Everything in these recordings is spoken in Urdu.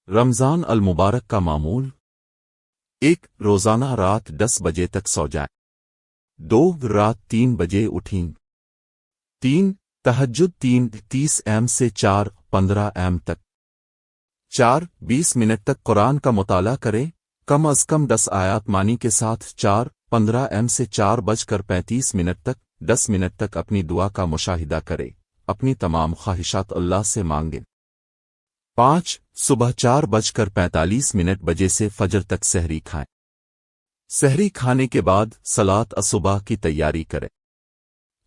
رمضان المبارک کا معمول: 1. روزانہ رات 10 بجے تک سو جائیں۔ 2. رات 3 بجے اٹھیں۔ 3. تہجد 3:30 AM سے 4:15 AM تک۔ 4. 20 منٹ تک قرآن کا مطالعہ کریں، کم از کم 10 آیات معنی کے ساتھ۔ 4:15 AM سے 4:35 تک 10 منٹ تک اپنی دعا کا مشاہدہ کریں، اپنی تمام خواہشات اللہ سے مانگیں۔ 5. صبح 4:45 بجے سے فجر تک سحری کھائیں۔ سحری کھانے کے بعد صلاۃ الصبح کی تیاری کریں۔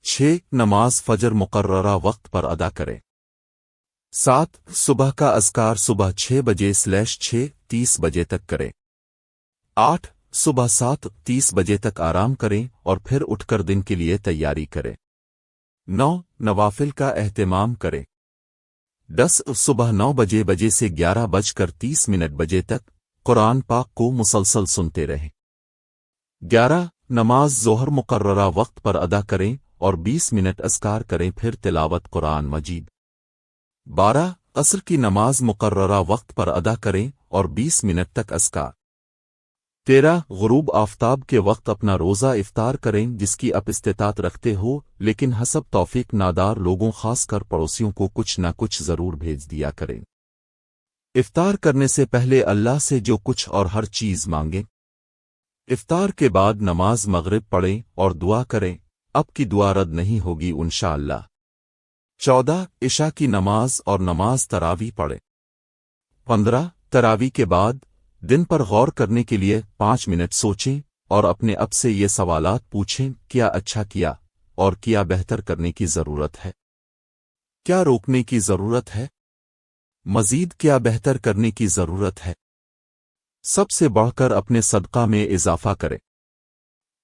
6. نماز فجر مقررہ وقت پر ادا کریں۔ 7. صبح کا اذکار صبح 6 بجے سے 6:30 بجے تک کریں۔ 8. صبح 7:30 بجے تک آرام کریں اور پھر اٹھ کر دن کے لیے تیاری کریں۔ 9. نوافل کا اہتمام کریں۔ 10. صبح 9 بجے سے 11:30 بجے تک قرآن پاک کو مسلسل سنتے رہیں۔ 11. نماز ظہر مقررہ وقت پر ادا کریں اور 20 منٹ اذکار کریں، پھر تلاوت قرآن مجید۔ 12. عصر کی نماز مقررہ وقت پر ادا کریں اور 20 منٹ تک اذکار۔ 13. غروب آفتاب کے وقت اپنا روزہ افطار کریں جس کی آپ استطاعت رکھتے ہو، لیکن حسب توفیق نادار لوگوں خاص کر پڑوسیوں کو کچھ نہ کچھ ضرور بھیج دیا کریں۔ افطار کرنے سے پہلے اللہ سے جو کچھ اور ہر چیز مانگیں۔ افطار کے بعد نماز مغرب پڑھیں اور دعا کریں، اب کی دعا رد نہیں ہوگی انشاءاللہ۔ 14. عشاء کی نماز اور نماز تراویح پڑھیں۔ 15. تراویح کے بعد دن پر غور کرنے کے لیے 5 منٹ سوچیں اور اپنے اب سے یہ سوالات پوچھیں: کیا اچھا کیا اور کیا بہتر کرنے کی ضرورت ہے؟ کیا روکنے کی ضرورت ہے؟ مزید کیا بہتر کرنے کی ضرورت ہے؟ سب سے بڑھ کر اپنے صدقہ میں اضافہ کریں۔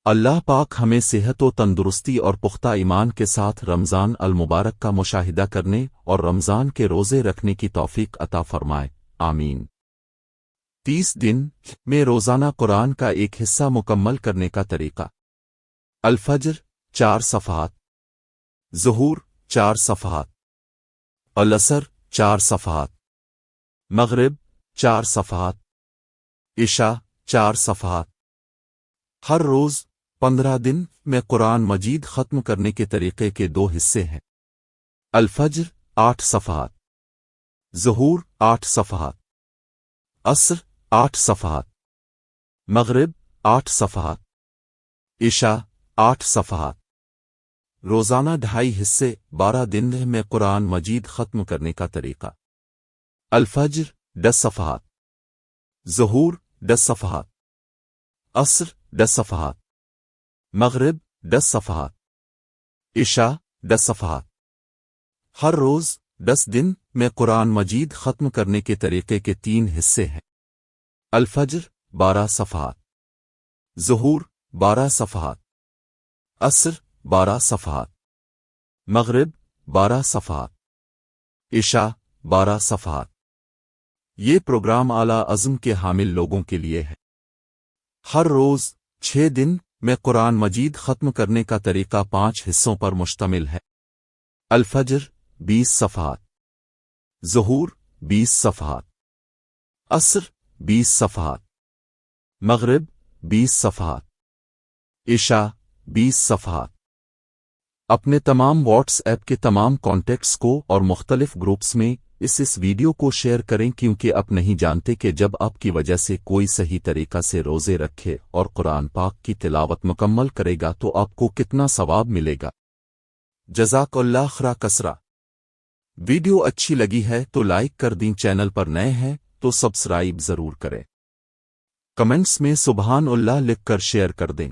اللہ پاک ہمیں صحت و تندرستی اور پختہ ایمان کے ساتھ رمضان المبارک کا مشاہدہ کرنے اور رمضان کے روزے رکھنے کی توفیق عطا فرمائے، آمین۔ 30 دن میں روزانہ قرآن کا ایک حصہ مکمل کرنے کا طریقہ: الفجر 4 صفحات، ظہور 4 صفحات، العصر 4 صفحات، مغرب 4 صفحات، عشاء 4 صفحات۔ ہر روز 15 دن میں قرآن مجید ختم کرنے کے طریقے کے 2 حصے ہیں: الفجر 8 صفحات، ظہور 8 صفحات، عصر 8 صفحات، مغرب 8 صفحات، عشاء 8 صفحات۔ روزانہ 2.5 حصے 12 دن میں قرآن مجید ختم کرنے کا طریقہ: الفجر 10 صفحات، ظہور 10 صفحات، عصر 10 صفحات، مغرب 10 صفحات، عشاء 10 صفحات۔ ہر روز 10 دن میں قرآن مجید ختم کرنے کے طریقے کے 3 حصے ہیں: الفجر 12 صفحات، ظہور 12 صفحات، عصر 12 صفحات، مغرب 12 صفحات، عشاء 12 صفحات۔ یہ پروگرام اعلیٰ عزم کے حامل لوگوں کے لیے ہے۔ ہر روز 6 دن میں قرآن مجید ختم کرنے کا طریقہ 5 حصوں پر مشتمل ہے: الفجر 20 صفحات، ظہور 20 صفحات، عصر 20 صفحات، مغرب 20 صفحات، عشاء 20 صفحات۔ اپنے تمام واٹس ایپ کے تمام کانٹیکٹس کو اور مختلف گروپس میں اس ویڈیو کو شیئر کریں، کیونکہ آپ نہیں جانتے کہ جب آپ کی وجہ سے کوئی صحیح طریقہ سے روزے رکھے اور قرآن پاک کی تلاوت مکمل کرے گا تو آپ کو کتنا ثواب ملے گا۔ جزاک اللہ خیر کثرا۔ ویڈیو اچھی لگی ہے تو لائک کر دیں، چینل پر نئے ہیں تو سبسکرائب ضرور کریں، کمنٹس میں سبحان اللہ لکھ کر شیئر کر دیں۔